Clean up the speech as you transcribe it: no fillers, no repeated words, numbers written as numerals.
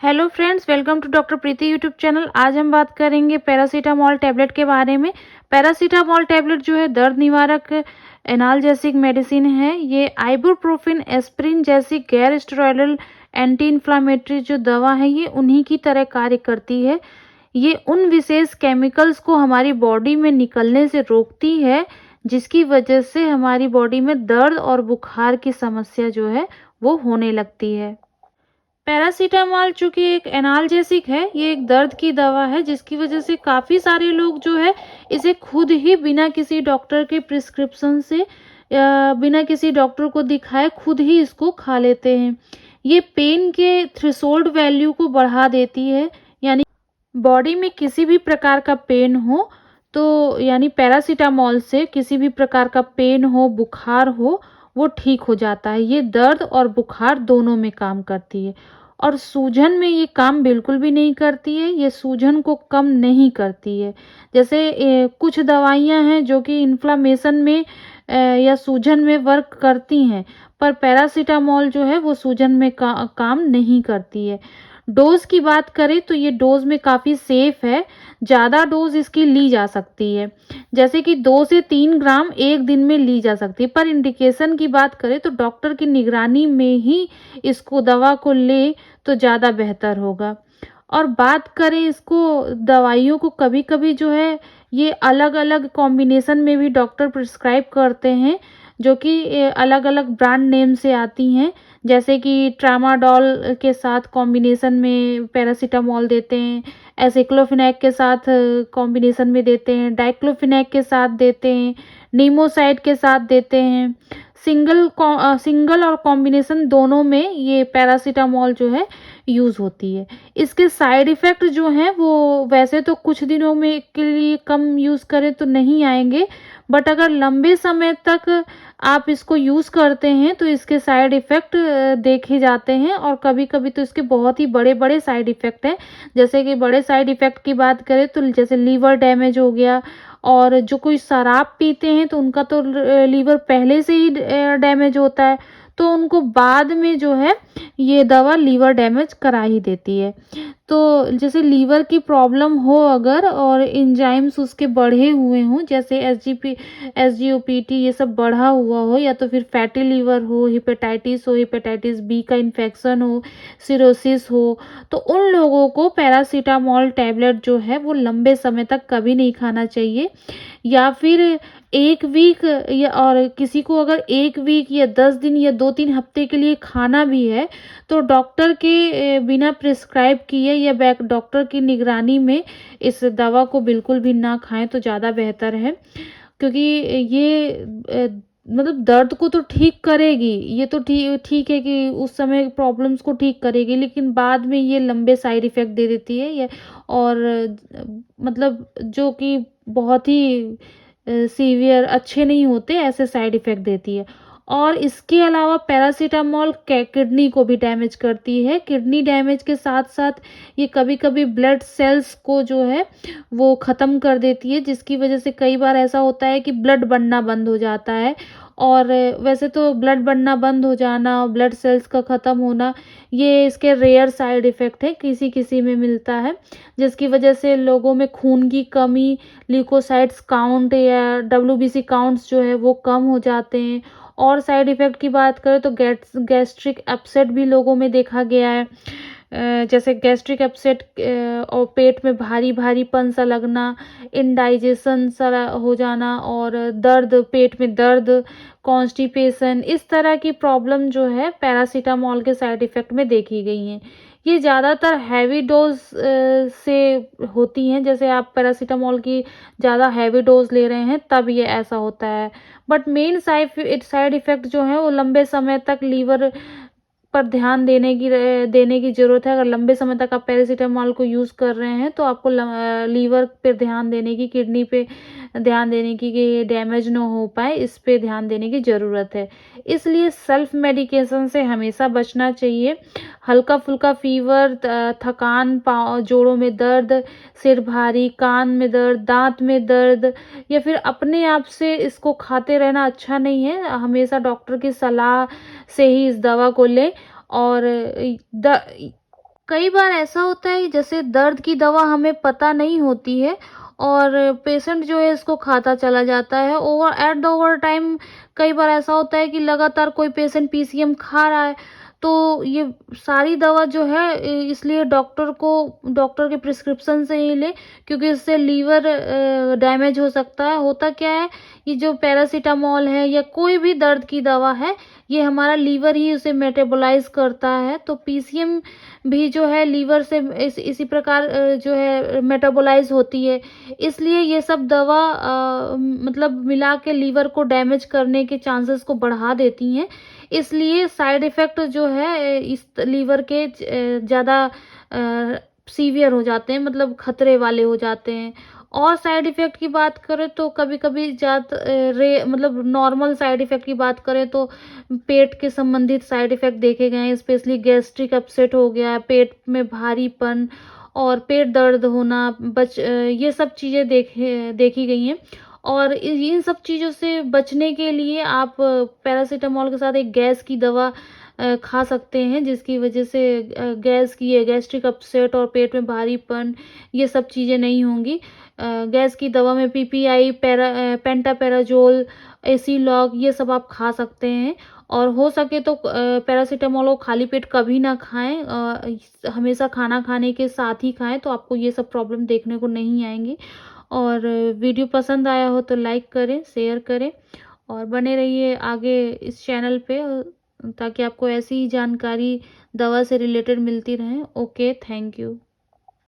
Hello friends, welcome to doctor Preeti YouTube channel. आज हम बात करेंगे पैरासीटामोल टैबलेट के बारे में। पैरासीटामोल टैबलेट जो है दर्द निवारक एनाल्जेसिक मेडिसिन है। ये आइबुप्रोफेन, एस्प्रिन जैसी गैर स्टेरॉयडल एंटी इन्फ्लामेटरी जो दवा है ये उन्हीं की तरह कार्य करती है। ये उन विशेष केमिकल्स को हमारी बॉडी में निकलने से रोकती है जिसकी वजह से हमारी बॉडी में दर्द और बुखार की समस्या जो है वो होने लगती है। पैरासीटामोल चूँकि एक एनाल्जेसिक है, ये एक दर्द की दवा है जिसकी वजह से काफ़ी सारे लोग जो है इसे खुद ही बिना किसी डॉक्टर के प्रिस्क्रिप्शन से या बिना किसी डॉक्टर को दिखाए खुद ही इसको खा लेते हैं। ये पेन के थ्रेशोल्ड वैल्यू को बढ़ा देती है, यानी बॉडी में किसी भी प्रकार का पेन हो तो यानी पैरासीटामोल से किसी भी प्रकार का पेन हो, बुखार हो, वो ठीक हो जाता है। ये दर्द और बुखार दोनों में काम करती है। और सूजन में ये काम बिल्कुल भी नहीं करती है, ये सूजन को कम नहीं करती है। जैसे कुछ दवाइयाँ हैं जो कि इन्फ्लामेशन में या सूजन में वर्क करती हैं, पर पैरासीटामोल जो है वो सूजन में काम नहीं करती है। डोज़ की बात करें तो ये डोज़ में काफ़ी सेफ़ है, ज़्यादा डोज़ इसकी ली जा सकती है, जैसे कि 2 से 3 ग्राम एक दिन में ली जा सकती है। पर इंडिकेशन की बात करें तो डॉक्टर की निगरानी में ही इसको दवा को लें तो ज़्यादा बेहतर होगा। और बात करें इसको दवाइयों को कभी-कभी जो है ये अलग-अलग कॉम्बिनेशन में भी डॉक्टर प्रिस्क्राइब करते हैं, जो कि अलग-अलग ब्रांड नेम से आती हैं। जैसे कि ट्रामाडोल के साथ कॉम्बिनेशन में पैरासीटामोल देते हैं, एसिक्लोफेनेक के साथ कॉम्बिनेशन में देते हैं, डाइक्लोफेनेक के साथ देते हैं, नीमोसाइड के साथ देते हैं। सिंगल और कॉम्बिनेशन दोनों में ये पैरासीटामोल जो है यूज़ होती है। इसके साइड इफ़ेक्ट जो हैं वो वैसे तो कुछ दिनों में के लिए कम यूज़ करें तो नहीं आएँगे, बट अगर लंबे समय तक आप इसको यूज़ करते हैं तो इसके साइड इफ़ेक्ट देखे जाते हैं और कभी-कभी तो इसके बहुत ही बड़े-बड़े साइड इफ़ेक्ट हैं। जैसे कि बड़े साइड इफ़ेक्ट की बात करें तो जैसे लीवर डैमेज हो गया, और जो कोई शराब पीते हैं तो उनका तो लीवर पहले से ही डैमेज होता है, तो उनको बाद में जो है ये दवा लीवर डैमेज करा ही देती है। तो जैसे लीवर की प्रॉब्लम हो अगर और एंजाइम्स उसके बढ़े हुए हों, जैसे एसजीओपीटी ये सब बढ़ा हुआ हो, या तो फिर फैटी लीवर हो, हेपेटाइटिस बी का इन्फेक्शन हो, सिरोसिस हो, तो उन लोगों को पैरासीटामोल टैबलेट जो है वो लंबे समय तक कभी नहीं खाना चाहिए। या फिर 1 वीक, या और किसी को अगर 1 वीक या 10 दिन या 2-3 हफ्ते के लिए खाना भी है तो डॉक्टर के बिना प्रिस्क्राइब किए या डॉक्टर की निगरानी में इस दवा को बिल्कुल भी ना खाएं तो ज़्यादा बेहतर है। क्योंकि ये मतलब दर्द को तो ठीक करेगी, ये तो ठीक है कि उस समय प्रॉब्लम्स को ठीक करेगी, लेकिन बाद में ये लंबे साइड इफ़ेक्ट दे देती है ये, और मतलब जो कि बहुत ही सीवियर अच्छे नहीं होते, ऐसे साइड इफ़ेक्ट देती है। और इसके अलावा पैरासीटामोल किडनी को भी डैमेज करती है। किडनी डैमेज के साथ-साथ ये कभी-कभी ब्लड सेल्स को जो है वो ख़त्म कर देती है, जिसकी वज़ह से कई बार ऐसा होता है कि ब्लड बनना बंद हो जाता है। और वैसे तो ब्लड बनना बंद हो जाना, ब्लड सेल्स का ख़त्म होना, ये इसके रेयर साइड इफ़ेक्ट है, किसी-किसी में मिलता है, जिसकी वज़ह से लोगों में खून की कमी, ल्यूकोसाइट्स काउंट या डब्ल्यूबीसी काउंट्स जो है वो कम हो जाते हैं। और साइड इफ़ेक्ट की बात करें तो गैस्ट्रिक अपसेट भी लोगों में देखा गया है। जैसे गैस्ट्रिक अपसेट और पेट में भारी-भारीपन सा लगना, इंडाइजेशन सा हो जाना, और दर्द, पेट में दर्द, कॉन्स्टिपेशन, इस तरह की प्रॉब्लम जो है पैरासीटामोल के साइड इफ़ेक्ट में देखी गई हैं। ये ज़्यादातर हैवी डोज़ से होती हैं, जैसे आप पैरासीटामोल की ज़्यादा हैवी डोज़ ले रहे हैं तब ये ऐसा होता है। बट मेन साइड इफ़ेक्ट जो है वो लंबे समय तक लीवर पर ध्यान देने की ज़रूरत है। अगर लंबे समय तक आप पैरासीटामोल को यूज़ कर रहे हैं तो आपको लीवर पे ध्यान देने की, किडनी पे ध्यान देने की कि ये डैमेज ना हो पाए, इस पे ध्यान देने की ज़रूरत है। इसलिए सेल्फ मेडिकेशन से हमेशा बचना चाहिए। हल्का-फुल्का फ़ीवर, थकान, पाँव जोड़ों में दर्द, सिर भारी, कान में दर्द, दाँत में दर्द, या फिर अपने आप से इसको खाते रहना अच्छा नहीं है। हमेशा डॉक्टर की सलाह से ही इस दवा को लें। और द कई बार ऐसा होता है जैसे दर्द की दवा हमें पता नहीं होती है और पेशेंट जो है इसको खाता चला जाता है। ओवर टाइम कई बार ऐसा होता है कि लगातार कोई पेशेंट पीसीएम खा रहा है, तो ये सारी दवा जो है इसलिए डॉक्टर के प्रिस्क्रिप्शन से ही लें, क्योंकि इससे लीवर डैमेज हो सकता है। होता क्या है, ये जो पैरासिटामॉल है या कोई भी दर्द की दवा है, ये हमारा लीवर ही उसे मेटाबोलाइज़ करता है। तो पीसीएम भी जो है लीवर से इसी प्रकार जो है मेटाबोलाइज़ होती है। इसलिए ये सब दवा मतलब मिला के लीवर को डैमेज करने के चांसेस को बढ़ा देती हैं। इसलिए साइड इफ़ेक्ट जो है इस लीवर के ज़्यादा सीवियर हो जाते हैं, मतलब खतरे वाले हो जाते हैं। और साइड इफ़ेक्ट की बात करें तो कभी-कभी मतलब नॉर्मल साइड इफ़ेक्ट की बात करें तो पेट के संबंधित साइड इफ़ेक्ट देखे गए हैं, स्पेशली गैस्ट्रिक अपसेट हो गया, पेट में भारीपन और पेट दर्द होना, ये सब चीज़ें देखी गई हैं। और इन सब चीज़ों से बचने के लिए आप पैरासिटामॉल के साथ एक गैस की दवा खा सकते हैं, जिसकी वजह से गैस्ट्रिक अपसेट और पेट में भारीपन ये सब चीज़ें नहीं होंगी। गैस की दवा में पीपीआई, पेंटापेराज़ोल, एसिलॉग ये सब आप खा सकते हैं। और हो सके तो पैरासिटामॉल को खाली पेट कभी ना खाएँ, हमेशा खाना खाने के साथ ही खाएँ, तो आपको ये सब प्रॉब्लम देखने को नहीं आएँगी। और वीडियो पसंद आया हो तो लाइक करें, शेयर करें और बने रहिए आगे इस चैनल पे, ताकि आपको ऐसी ही जानकारी दवा से रिलेटेड मिलती रहे। Okay, thank you.